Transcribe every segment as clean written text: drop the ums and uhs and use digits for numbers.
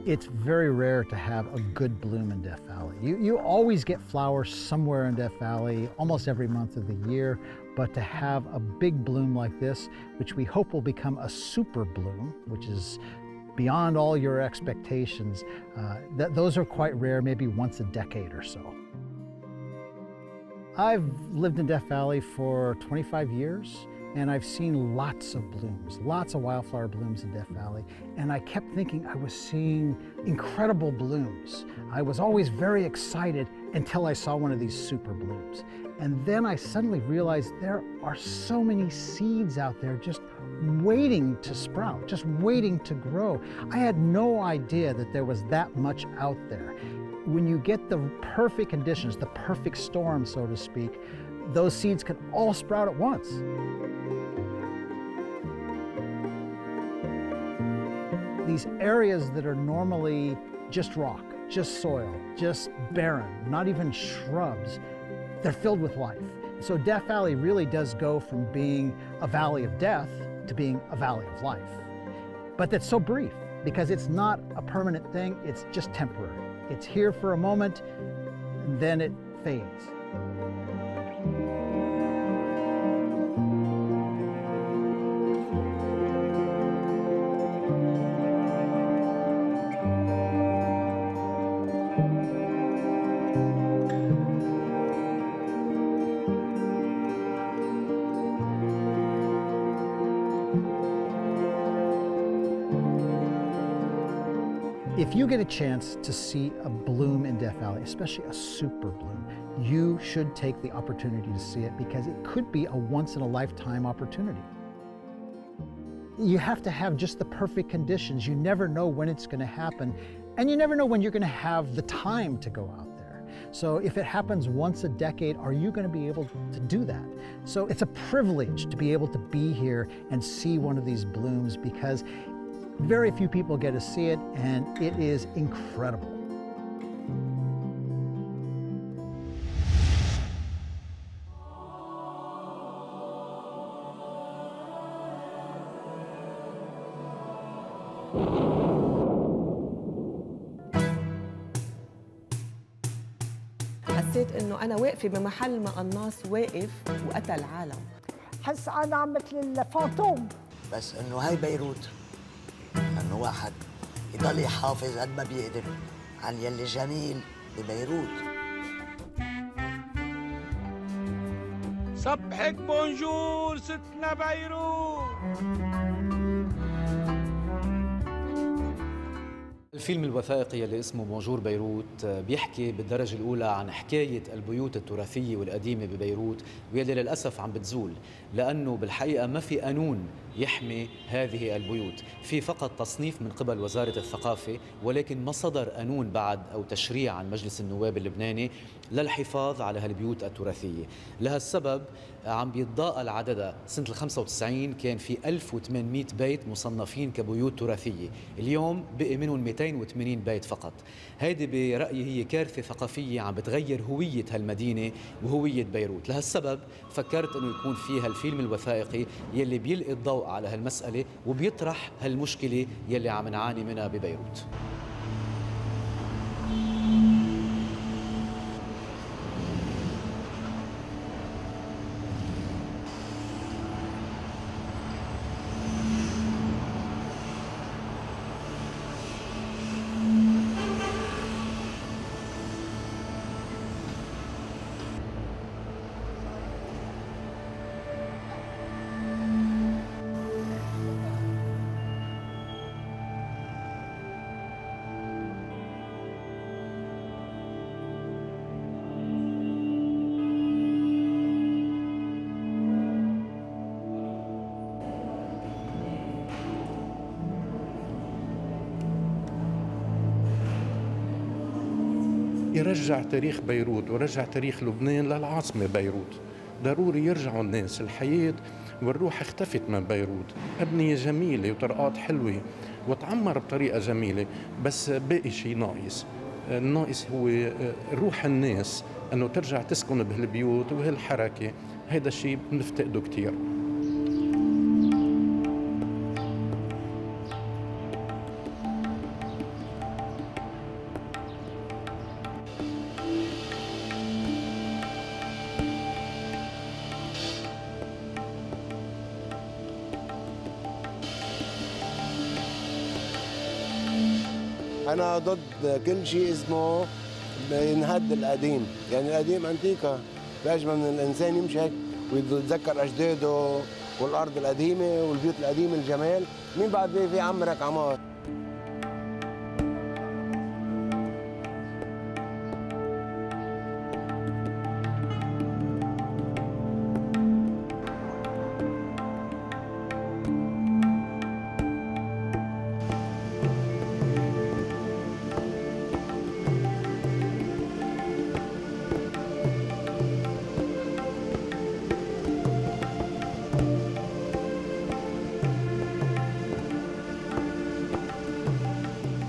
It's very rare to have a good bloom in Death Valley. You always get flowers somewhere in Death Valley, almost every month of the year, but to have a big bloom like this, which we hope will become a super bloom, which is beyond all your expectations, those are quite rare, maybe once a decade or so. I've lived in Death Valley for 25 years, and I've seen lots of blooms, lots of wildflower blooms in Death Valley, and I kept thinking I was seeing incredible blooms. I was always very excited until I saw one of these super blooms. And then I suddenly realized there are so many seeds out there just waiting to sprout, just waiting to grow. I had no idea that there was that much out there. When you get the perfect conditions, the perfect storm, so to speak, those seeds can all sprout at once. These areas that are normally just rock, just soil, just barren, not even shrubs, they're filled with life. So Death Valley really does go from being a valley of death to being a valley of life. But that's so brief because it's not a permanent thing, it's just temporary. It's here for a moment, and then it fades. If you get a chance to see a bloom in Death Valley, especially a super bloom, you should take the opportunity to see it because it could be a once-in-a-lifetime opportunity. You have to have just the perfect conditions. You never know when it's going to happen, and you never know when you're going to have the time to go out there. So if it happens once a decade, are you going to be able to do that? So it's a privilege to be able to be here and see one of these blooms because very few people get to see it, and it is incredible. حسيت انه انا واقفه بمحل ما قناص واقف وقتل عالم. حس انا عم مثل الفانتوم. بس انه هاي بيروت، انه واحد يضل يحافظ قد ما بيقدر عن يلي جميل ببيروت. صبحك بونجور ستنا بيروت. الفيلم الوثائقي اللي اسمه بونجور بيروت بيحكي بالدرجة الأولى عن حكاية البيوت التراثية والقديمة ببيروت واللي للأسف عم بتزول، لأنه بالحقيقة ما في قانون يحمي هذه البيوت، في فقط تصنيف من قبل وزارة الثقافة، ولكن ما صدر قانون بعد أو تشريع عن مجلس النواب اللبناني للحفاظ على هالبيوت التراثية. لهالسبب عم بيتضاءل عددها. سنة ال95 كان في 1800 بيت مصنفين كبيوت تراثية، اليوم بقي منهم 280 بيت فقط. هيدي برأيي هي كارثة ثقافية عم بتغير هوية هالمدينة وهوية بيروت. لهالسبب فكرت انه يكون فيها الفيلم الوثائقي يلي بيلقي الضوء على هالمسألة وبيطرح هالمشكلة يلي عم نعاني منها ببيروت. يرجع تاريخ بيروت ورجع تاريخ لبنان للعاصمة بيروت. ضروري يرجعوا الناس، الحياة والروح اختفت من بيروت. أبنية جميلة وطرقات حلوة وتعمر بطريقة جميلة، بس باقي شيء ناقص. الناقص هو روح الناس، أنه ترجع تسكن بهالبيوت وهالحركة. هذا الشيء بنفتقده كتير. أنا ضد كل شيء اسمه ينهد القديم، يعني القديم أنتيكا، بأجمل من الإنسان يمشي هيك ويتذكر أجداده والأرض القديمة والبيوت القديمة الجمال. مين بعد في عمرك عمار؟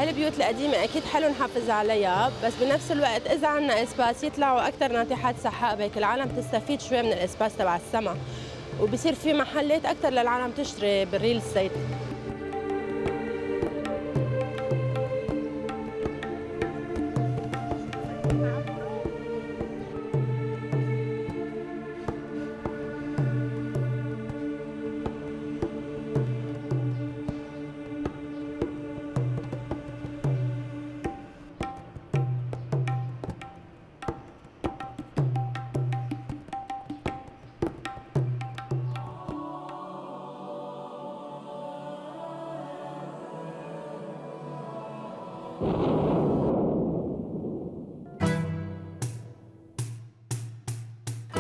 البيوت القديمة أكيد حلو نحافظ عليها، بس بنفس الوقت إذا عنا إسباس يطلعوا أكثر ناطحات سحاب، هيك العالم تستفيد شوي من الإسباس تبع السما، وبصير في محلات أكثر للعالم تشتري بالريل استيت.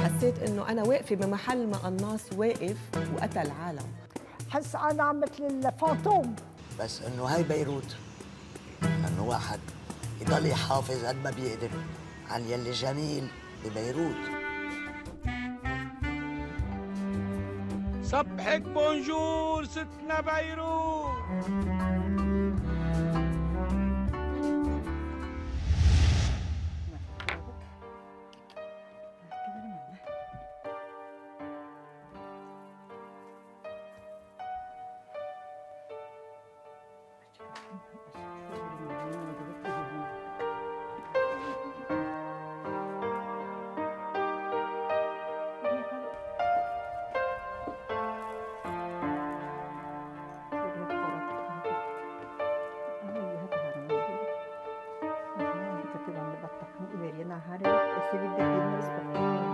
حسيت انه انا واقفه بمحل ما قناص واقف وقتل عالم. حس انا عم مثل الفانتوم. بس انه هاي بيروت، انه واحد يضل يحافظ قد ما بيقدر عن يلي جميل ببيروت. صبحك بونجور ستنا بيروت. Hari, esse vídeo aqui não é